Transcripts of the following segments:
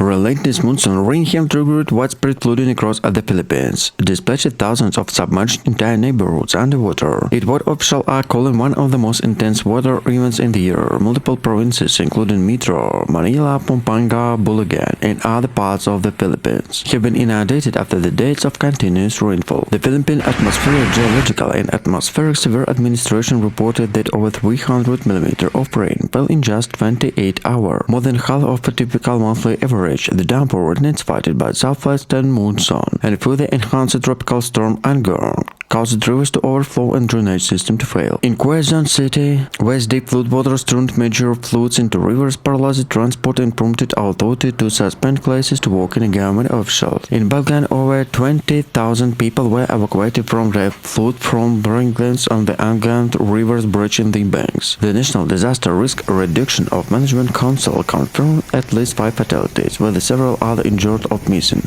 Relentless monsoon rain have triggered widespread flooding across the Philippines, displaced thousands of submerged entire neighborhoods underwater. It what officials are calling one of the most intense weather events in the year. Multiple provinces, including Metro, Manila, Pampanga, Bulacan, and other parts of the Philippines, have been inundated after the days of continuous rainfall. The Philippine Atmospheric, Geological, and Atmospheric Severe Administration reported that over 300 mm of rain fell in just 28 hours, more than half of a typical monthly average. The downpour intensified by southwestern monsoon and further enhanced tropical storm Angor caused rivers to overflow and drainage system to fail. In Quezon City, west deep floodwaters turned major floods into rivers, paralyzed transport, and prompted authorities to suspend classes to working government officials. In Balkan, over 20,000 people were evacuated from the flood-prone Briefings on the Angan River's breaching the banks. The National Disaster Risk Reduction of Management Council confirmed at least 5 fatalities, with several other injured or missing.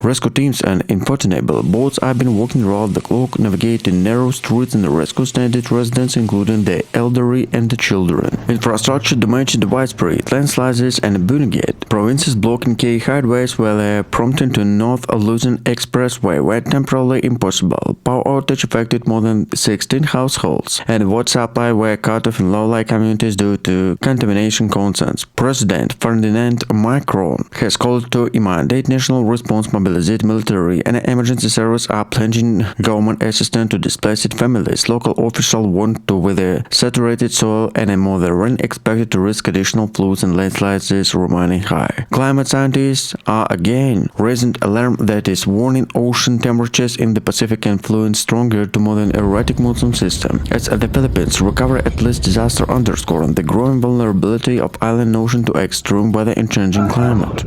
Rescue teams and inflatable boats have been working around the clock, navigating narrow streets and rescue stranded residents, including the elderly and the children. Infrastructure damaged, widespread landslides and Bunagate provinces blocking key highways, while prompting to North Luzon Expressway were temporarily impossible. Power outage affected more than 16 households, and water supply were cut off in low-lying communities due to contamination concerns. President Ferdinand Macron has called to immediate national response, mobilized military and emergency service are pledging government assistance to displaced families. Local officials warned to with a saturated soil and a more rain expected to risk additional floods and landslides is remaining high. Climate scientists are again raising alarm that is warning ocean temperatures in the Pacific can influence stronger to more than erratic monsoon system. As the Philippines recover at least disaster underscoring the growing vulnerability of island ocean to extreme weather and changing climate.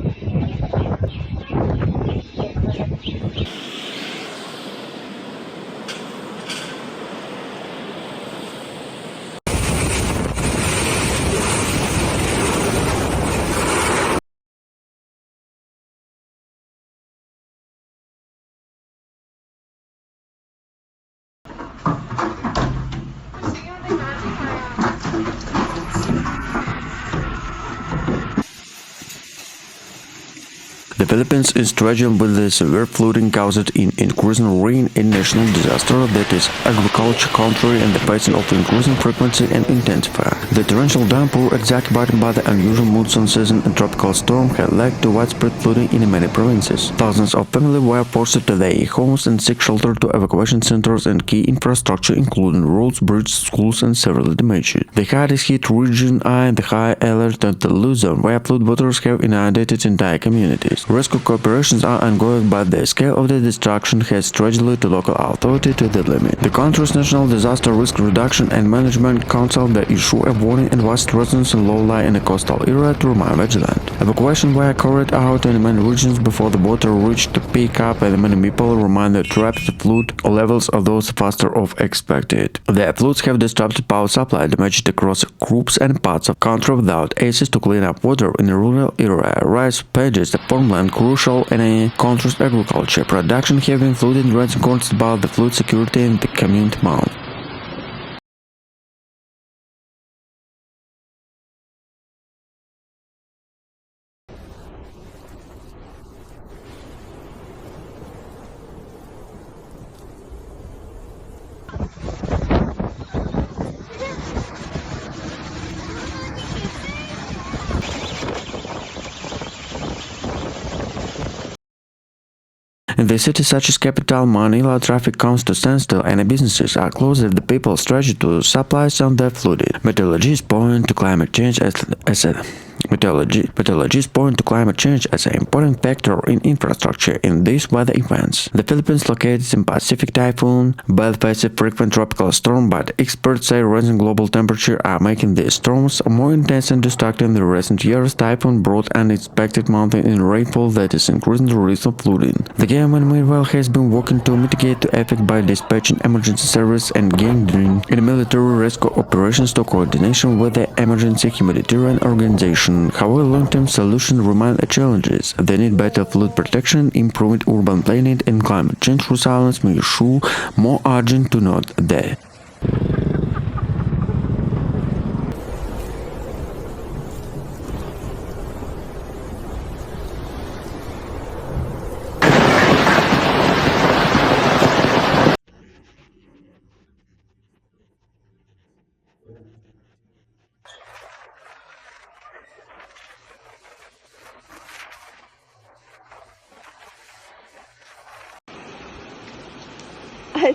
The Philippines is struggling with the severe flooding caused in increasing rain and national disaster that is agriculture country and the facing of increasing frequency and intensity. The torrential downpour exacerbated by the unusual monsoon season and tropical storm had led to widespread flooding in many provinces. Thousands of families were forced to their homes and seek shelter to evacuation centers and key infrastructure including roads, bridges, schools and several damaged. The hardest hit region are in the high alert at the Luzon, where floodwaters have inundated entire communities. Rescue operations are ongoing, but the scale of the destruction has stretched to local authority to the limit. The country's National Disaster Risk Reduction and Management Council that issue a warning and advised residents in low-lying and coastal area to remain vigilant. Evacuations were carried out in many regions before the water reached the peak up, and many people remain trapped. The flood levels are those faster of expected. The floods have disrupted power supply, damaged across groups and parts of country without access to clean up water in the rural area. Rice paddies, the farmland crucial in a country's agriculture production have been flooded, raising concerns about the flood security in the coming month. In the city such as capital Manila, traffic comes to standstill and businesses are closed as the people stretch to supplies on the flooded. Meteorologists point to climate change as Meteorologists point to climate change as an important factor in infrastructure in these weather events. The Philippines located in Pacific typhoon belt faces frequent tropical storm, but experts say rising global temperature are making these storms more intense and destructive. In the recent years, typhoon brought unexpected mountain in rainfall that is increasing the risk of flooding. The government meanwhile has been working to mitigate the effect by dispatching emergency service and engaging in military rescue operations to coordination with the emergency humanitarian organization. However, long-term solutions remain challenges. They need better flood protection, improved urban planning, and climate change resilience may issue more urgent to note there.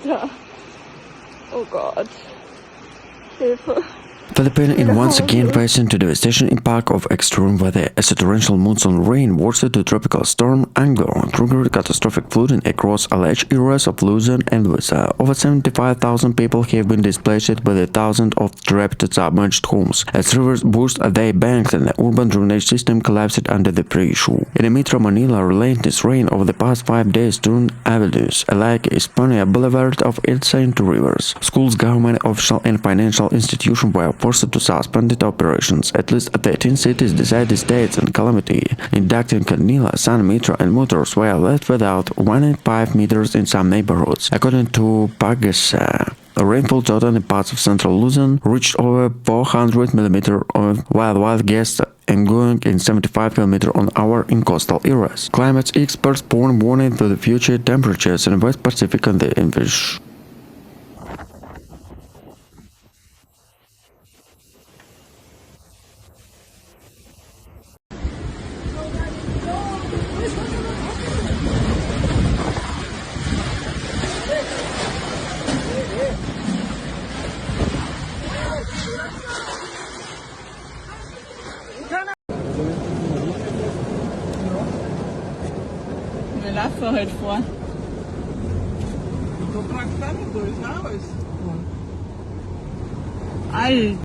Alter. Oh Gott. Hilfe. Philippines is once again facing the devastation impact of extreme weather as a torrential monsoon rain worsened to tropical storm Anglo triggered catastrophic flooding across alleged areas of Luzon and Wisa. Over 75,000 people have been displaced with thousands of trapped submerged homes as rivers burst their banks and the urban drainage system collapsed under the pressure. In Metro Manila, relentless rain over the past 5 days turned avenues like Espana Boulevard of EDSA into rivers. Schools, government official and financial institutions were forced to suspend operations. At least 13 cities decided states and calamity. Inducting Manila, San Metro and Motors were left without 1.5 meters in some neighborhoods. According to Pagasa, the rainfall total in parts of central Luzon reached over 400 mm, while wild gusts and going in 75 km/h in coastal areas. Climate experts point warning to the future temperatures in West Pacific and the English. Wir laufen heute vor. Tô pra cá, dois, não, Alter.